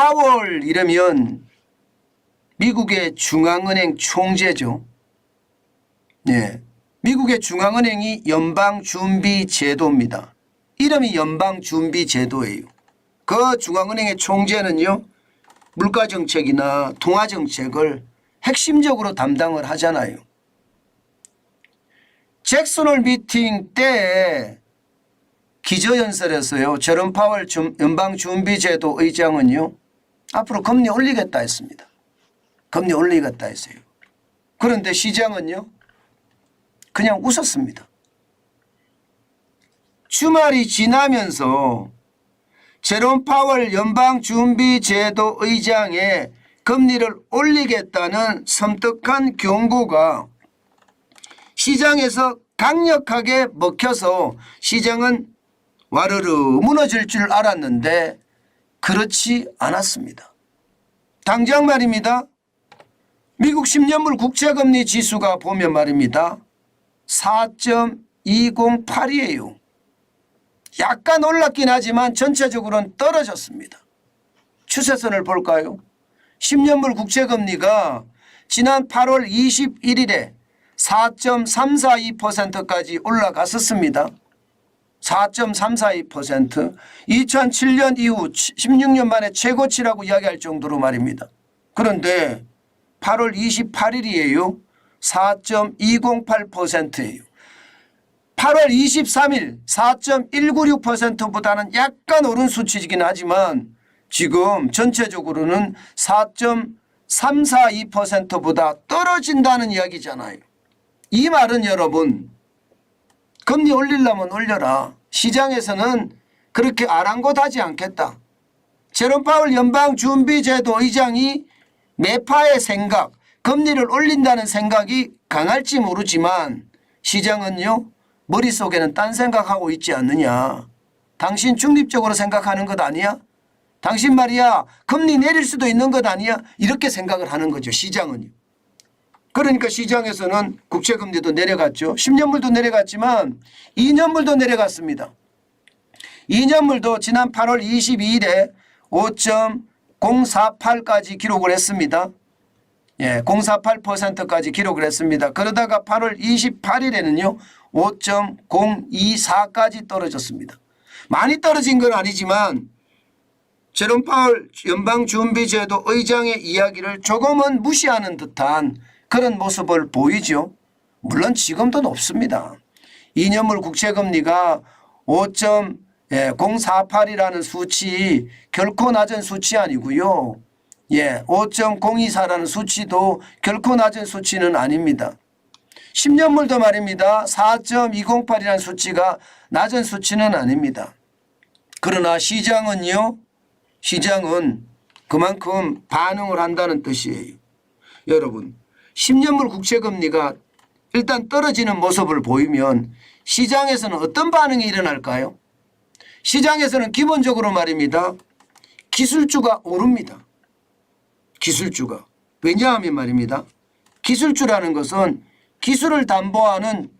파월 이러면 미국의 중앙은행 총재죠. 네. 미국의 중앙은행이 연방준비제도입니다. 이름이 연방준비제도예요. 그 중앙은행의 총재는요, 물가정책이나 통화정책을 핵심적으로 담당을 하잖아요. 잭슨홀 미팅 때 기저연설에서요, 제롬 파월 연방준비제도 의장은요, 앞으로 금리 올리겠다 했습니다. 금리 올리겠다 했어요. 그런데 시장은요, 그냥 웃었습니다. 주말이 지나면서 제롬 파월 연방준비제도 의장의 금리를 올리겠다는 섬뜩한 경고가 시장에서 강력하게 먹혀서 시장은 와르르 무너질 줄 알았는데 그렇지 않았습니다. 당장 말입니다. 미국 10년물 국채금리 지수가 보면 말입니다. 4.208이에요. 약간 올랐긴 하지만 전체적으로는 떨어졌습니다. 추세선을 볼까요? 10년물 국채금리가 지난 8월 21일에 4.342%까지 올라갔었습니다. 4.342%. 2007년 이후 16년 만에 최고치라고 이야기할 정도로 말입니다. 그런데 8월 28일이에요. 4.208%예요. 8월 23일 4.196%보다는 약간 오른 수치이긴 하지만 지금 전체적으로는 4.342%보다 떨어진다는 이야기잖아요. 이 말은 여러분, 금리 올리려면 올려라. 시장에서는 그렇게 아랑곳하지 않겠다. 제롬 파월 연방준비제도 의장이 매파의 생각, 금리를 올린다는 생각이 강할지 모르지만 시장은요, 머릿속에는 딴 생각하고 있지 않느냐. 당신 중립적으로 생각하는 것 아니야? 당신 말이야 금리 내릴 수도 있는 것 아니야? 이렇게 생각을 하는 거죠. 시장은요. 그러니까 시장에서는 국채금리도 내려갔죠. 10년물도 내려갔지만 2년물도 내려갔습니다. 2년물도 지난 8월 22일에 5.048까지 기록을 했습니다. 예, 048%까지 기록을 했습니다. 그러다가 8월 28일에는요 5.024까지 떨어졌습니다. 많이 떨어진 건 아니지만 제롬 파월 연방준비제도 의장의 이야기를 조금은 무시하는 듯한 그런 모습을 보이죠. 물론 지금도 높습니다. 2년물 국채금리가 5.048이라는 수치 결코 낮은 수치 아니고요. 예, 5.024라는 수치도 결코 낮은 수치는 아닙니다. 10년물도 말입니다. 4.208이라는 수치가 낮은 수치는 아닙니다. 그러나 시장은요, 시장은 그만큼 반응을 한다는 뜻이에요. 여러분, 10년물 국채금리가 일단 떨어지는 모습을 보이면 시장에서는 어떤 반응이 일어날까요? 시장에서는 기본적으로 말입니다. 기술주가 오릅니다. 기술주가. 왜냐하면 말입니다. 기술주라는 것은 기술을 담보하는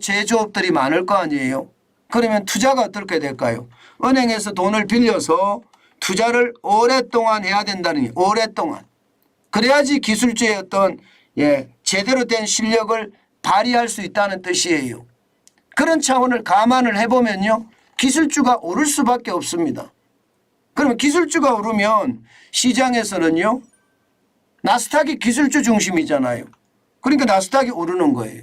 제조업들이 많을 거 아니에요. 그러면 투자가 어떻게 될까요? 은행에서 돈을 빌려서 투자를 오랫동안 해야 된다는, 오랫동안. 그래야지 기술주의 어떤 제대로 된 실력을 발휘할 수 있다는 뜻이에요. 그런 차원을 감안을 해보면요. 기술주가 오를 수밖에 없습니다. 그러면 기술주가 오르면 시장에서는요. 나스닥이 기술주 중심이잖아요. 그러니까 나스닥이 오르는 거예요.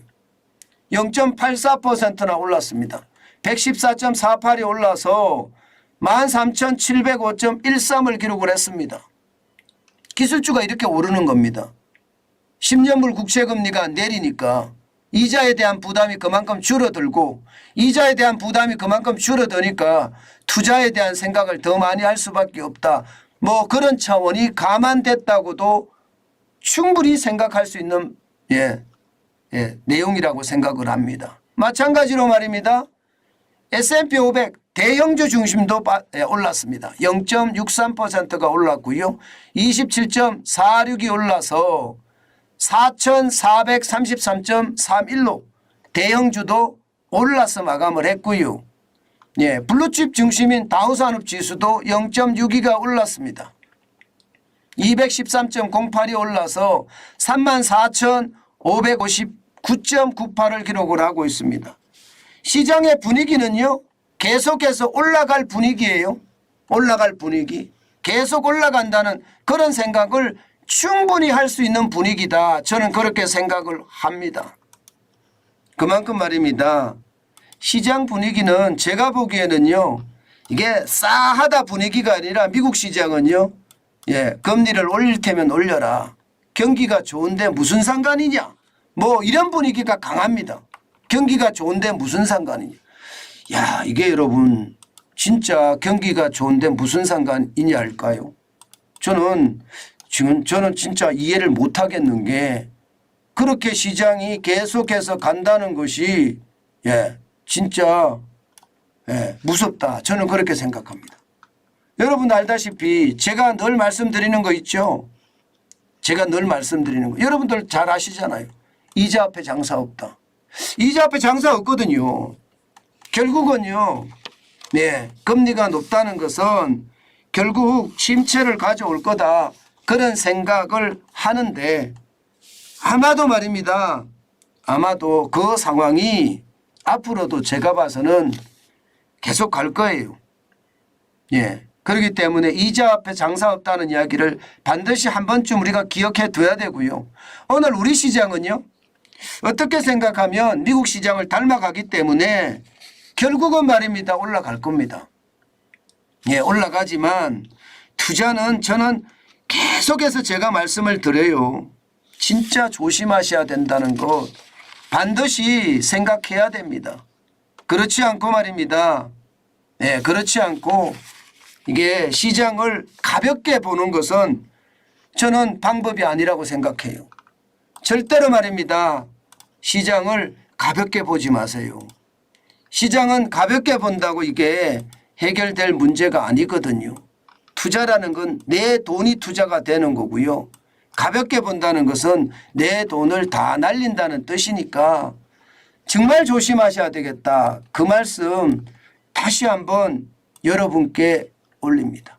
0.84%나 올랐습니다. 114.48이 올라서 13,705.13을 기록을 했습니다. 기술주가 이렇게 오르는 겁니다. 10년물 국채금리가 내리니까 이자에 대한 부담이 그만큼 줄어들고 이자에 대한 부담이 그만큼 줄어드니까 투자에 대한 생각을 더 많이 할 수밖에 없다. 그런 차원이 감안됐다고도 충분히 생각할 수 있는 내용이라고 생각을 합니다. 마찬가지로 말입니다. S&P 500 대형주 중심도 올랐습니다. 0.63%가 올랐고요. 27.46이 올라서 4,433.31로 대형주도 올라서 마감을 했고요. 블루칩 중심인 다우산업지수도 0.62가 올랐습니다. 213.08이 올라서 34,559.98을 기록을 하고 있습니다. 시장의 분위기는요, 계속해서 올라갈 분위기예요. 올라갈 분위기. 계속 올라간다는 그런 생각을 충분히 할 수 있는 분위기다. 저는 그렇게 생각을 합니다. 그만큼 말입니다. 시장 분위기는 제가 보기에는요, 이게 싸하다 분위기가 아니라 미국 시장은요, 금리를 올릴 테면 올려라. 경기가 좋은데 무슨 상관이냐. 뭐 이런 분위기가 강합니다. 경기가 좋은데 무슨 상관이냐. 야, 이게 여러분 진짜 경기가 좋은데 무슨 상관이냐 할까요? 저는 진짜 이해를 못 하겠는 게 그렇게 시장이 계속해서 간다는 것이 진짜 무섭다. 저는 그렇게 생각합니다. 여러분 알다시피 제가 늘 말씀드리는 거 있죠. 제가 늘 말씀드리는 거. 여러분들 잘 아시잖아요. 이자 앞에 장사 없다. 이자 앞에 장사 없거든요. 결국은요. 금리가 높다는 것은 결국 침체를 가져올 거다. 그런 생각을 하는데 아마도 말입니다. 아마도 그 상황이 앞으로도 제가 봐서는 계속 갈 거예요. 그렇기 때문에 이자 앞에 장사 없다는 이야기를 반드시 한 번쯤 우리가 기억해 둬야 되고요. 오늘 우리 시장은요. 어떻게 생각하면 미국 시장을 닮아가기 때문에 결국은 말입니다. 올라갈 겁니다. 올라가지만 투자는 저는 계속해서 제가 말씀을 드려요. 진짜 조심하셔야 된다는 것 반드시 생각해야 됩니다. 그렇지 않고 말입니다. 그렇지 않고 이게 시장을 가볍게 보는 것은 저는 방법이 아니라고 생각해요. 절대로 말입니다. 시장을 가볍게 보지 마세요. 시장은 가볍게 본다고 이게 해결될 문제가 아니거든요. 투자라는 건 내 돈이 투자가 되는 거고요. 가볍게 본다는 것은 내 돈을 다 날린다는 뜻이니까 정말 조심하셔야 되겠다. 그 말씀 다시 한번 여러분께 올립니다.